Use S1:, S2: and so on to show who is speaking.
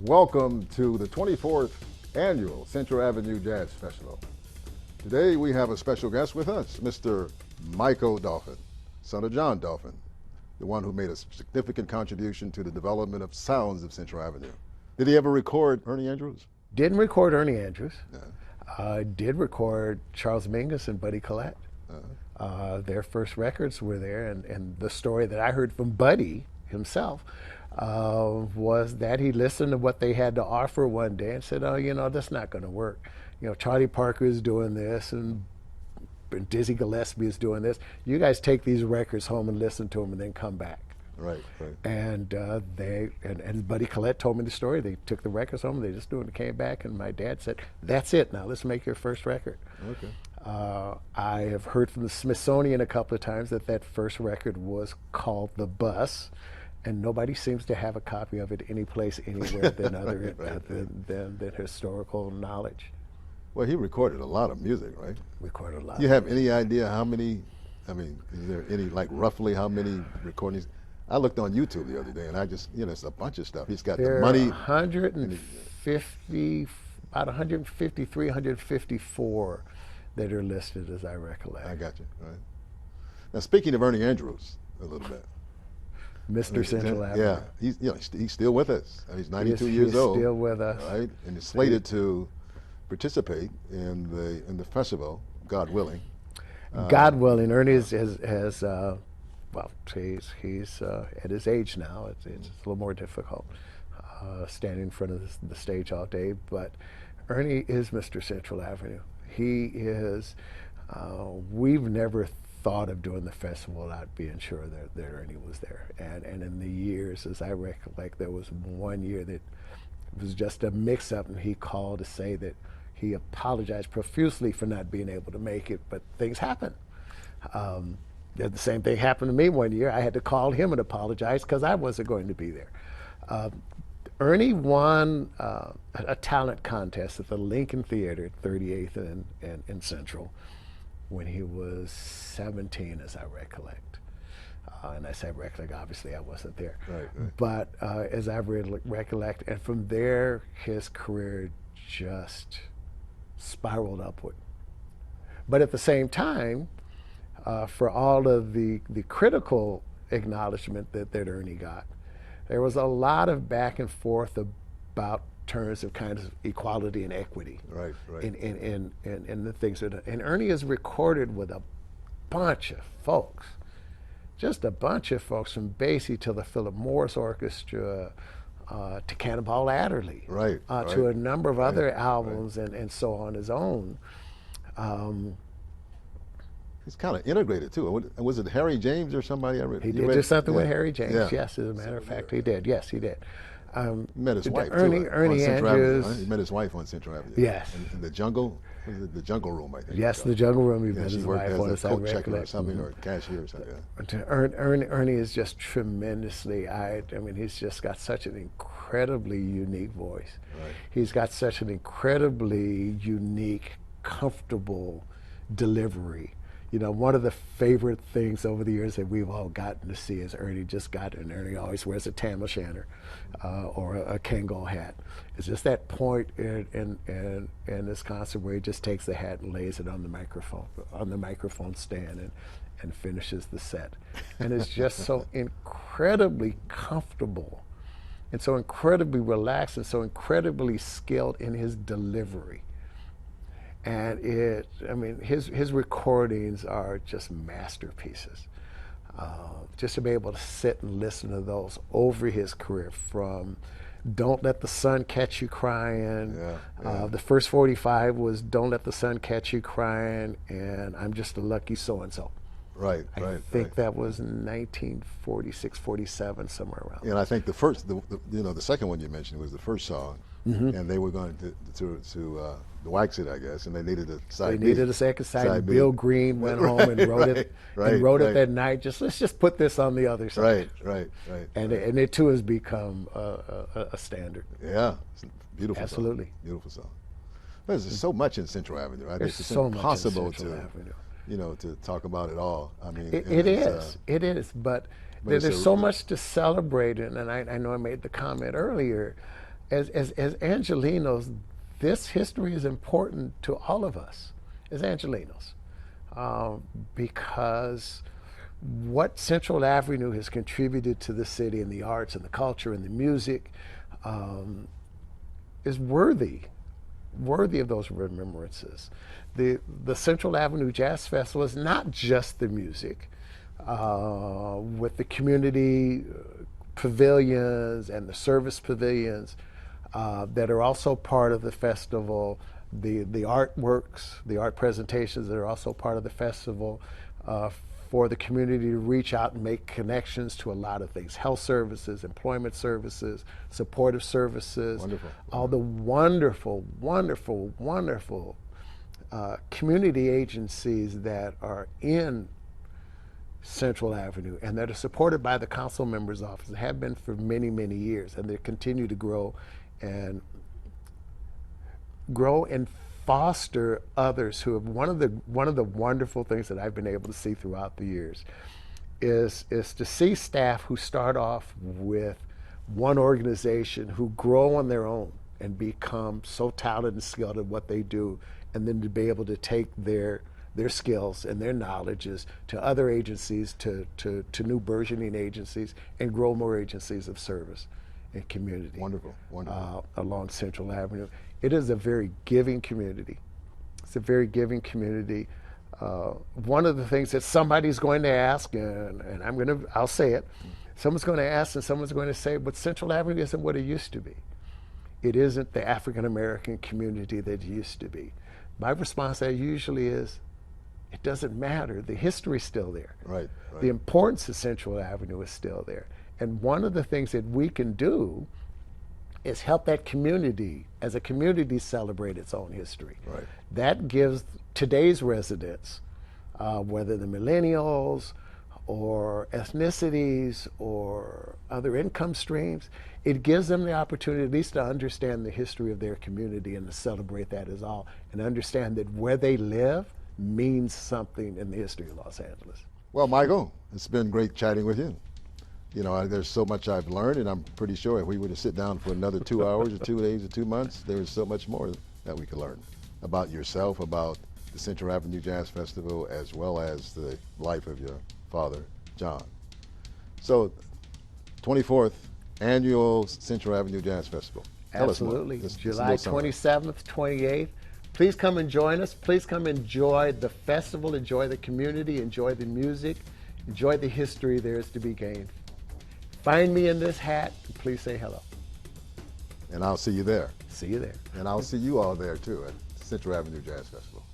S1: Welcome to the 24th Annual Central Avenue Jazz Festival. Today we have a special guest with us, Mr. Michael Dolphin, son of John Dolphin, the one who made a significant contribution to the development of sounds of Central Avenue. Did he ever record Ernie Andrews?
S2: Didn't record Ernie Andrews.
S1: Yeah.
S2: Did record Charles Mingus and Buddy Collette. Their first records were there, and the story that I heard from Buddy himself was that he listened to what they had to offer one day and said, oh, that's not going to work. Charlie Parker is doing this, and Dizzy Gillespie is doing this. You guys take these records home and listen to them and then come back.
S1: Right.
S2: And and Buddy Collette told me the story. They took the records home, they just doing it, came back, and my dad said, that's it, now let's make your first record.
S1: Okay.
S2: I have heard from the Smithsonian a couple of times that first record was called The Bus, and nobody seems to have a copy of it any place, anywhere than than historical knowledge.
S1: Well, he recorded a lot of music, right?
S2: Recorded a lot.
S1: Do you have any idea how many, is there any, roughly how many recordings? I looked on YouTube the other day, and I just, it's a bunch of stuff. He's got
S2: there
S1: the money.
S2: 153, 154 that are listed as I recollect.
S1: I got you, right. Now, speaking of Ernie Andrews a little bit.
S2: Mr. Central Avenue.
S1: Yeah, he's still with us. He's 92 years old.
S2: He's still with us.
S1: Right, and he's slated to participate in the festival, God willing.
S2: God willing. Ernie he's at his age now. It's a little more difficult standing in front of the stage all day. But Ernie is Mr. Central Avenue. He is. We've never thought of doing the festival without being sure that Ernie was there. And in the years, as I recollect, there was one year that it was just a mix-up, and he called to say that he apologized profusely for not being able to make it, but things happen. The same thing happened to me one year. I had to call him and apologize because I wasn't going to be there. Ernie won a talent contest at the Lincoln Theater at 38th and Central when he was 17, as I recollect. And I say recollect, obviously I wasn't there.
S1: Right.
S2: But as I recollect, and from there, his career just spiraled upward. But at the same time, for all of the critical acknowledgement that Ernie got, there was a lot of back and forth about terms of kind of equality and equity.
S1: Right.
S2: In the things that, and Ernie is recorded with a bunch of folks, just a bunch of folks, from Basie to the Philip Morris Orchestra, to Cannonball Adderley, to a number of other albums, and so on his own.
S1: He's kind of integrated too. Was it Harry James or somebody?
S2: He did do something with Harry James. Yes, as a matter of fact, he did. Yes, he did.
S1: Met his wife
S2: Ernie Andrews.
S1: Avenue. He met his wife on Central Avenue.
S2: Yes.
S1: In the jungle. Was it the Jungle Room, I think?
S2: Yes, the Jungle Room. He met his
S1: worked
S2: wife
S1: as a
S2: on
S1: coat checker or something, or cashier or something.
S2: Ernie is just tremendously. He's just got such an incredibly unique voice.
S1: Right.
S2: He's got such an incredibly unique, comfortable delivery. One of the favorite things over the years that we've all gotten to see is Ernie Ernie always wears a tam o'shanter or a Kangol hat. It's just that point in this concert where he just takes the hat and lays it on the microphone stand and finishes the set. And it's just so incredibly comfortable and so incredibly relaxed and so incredibly skilled in his delivery. And his recordings are just masterpieces. Just to be able to sit and listen to those over his career, from Don't Let the Sun Catch You Crying. The first 45 was Don't Let the Sun Catch You Crying and I'm Just a Lucky So-and-So.
S1: I
S2: think that was 1946, 47, somewhere around.
S1: And I think the second one you mentioned was the first song. Mm-hmm. And they were going to wax it, I guess, and they needed a side B.
S2: They needed a second side. Bill Green went home and wrote it. It that night. Let's just put this on the other side.
S1: Right.
S2: And it too has become a standard.
S1: Yeah, it's a beautiful.
S2: Absolutely.
S1: Song. Beautiful song. There's so much in Central Avenue.
S2: There's
S1: it's
S2: so
S1: impossible
S2: much in Central Avenue.
S1: To talk about it all.
S2: It is, but there's so much to celebrate, and I know I made the comment earlier. as Angelenos, this history is important to all of us as Angelenos, because what Central Avenue has contributed to the city in the arts and the culture and the music is worthy of those remembrances. The Central Avenue Jazz Festival is not just the music, with the community pavilions and the service pavilions that are also part of the festival, the artworks, the art presentations that are also part of the festival, for the community to reach out and make connections to a lot of things: health services, employment services, supportive services.
S1: Wonderful.
S2: All the wonderful, wonderful, wonderful community agencies that are in Central Avenue and that are supported by the council members' office, have been for many, many years, and they continue to grow and foster others who have. One of the wonderful things that I've been able to see throughout the years is to see staff who start off with one organization, who grow on their own and become so talented and skilled at what they do, and then to be able to take their skills and their knowledges to other agencies, to new burgeoning agencies, and grow more agencies of service and community.
S1: Wonderful, wonderful.
S2: Along Central Avenue. It is a very giving community. It's a very giving community. One of the things that somebody's going to ask, and I'll say it, someone's going to ask and someone's going to say, but Central Avenue isn't what it used to be. It isn't the African American community that it used to be. My response to that usually is, it doesn't matter. The history's still there.
S1: Right.
S2: The importance of Central Avenue is still there. And one of the things that we can do is help that community, as a community, celebrate its own history.
S1: Right.
S2: That gives today's residents, whether the millennials or ethnicities or other income streams, it gives them the opportunity at least to understand the history of their community and to celebrate that as all, and understand that where they live means something in the history of Los Angeles.
S1: Well, Michael, it's been great chatting with you. You know, there's so much I've learned, and I'm pretty sure if we were to sit down for another 2 hours or 2 days or 2 months, there's so much more that we could learn about yourself, about the Central Avenue Jazz Festival, as well as the life of your father, John. So, 24th Annual Central Avenue Jazz Festival. Tell
S2: Absolutely.
S1: us more.
S2: July 27th, 28th. Please come and join us. Please come enjoy the festival, enjoy the community, enjoy the music, enjoy the history there is to be gained. Find me in this hat, and please say hello.
S1: And I'll see you there.
S2: See you there.
S1: And I'll see you all there too at Central Avenue Jazz Festival.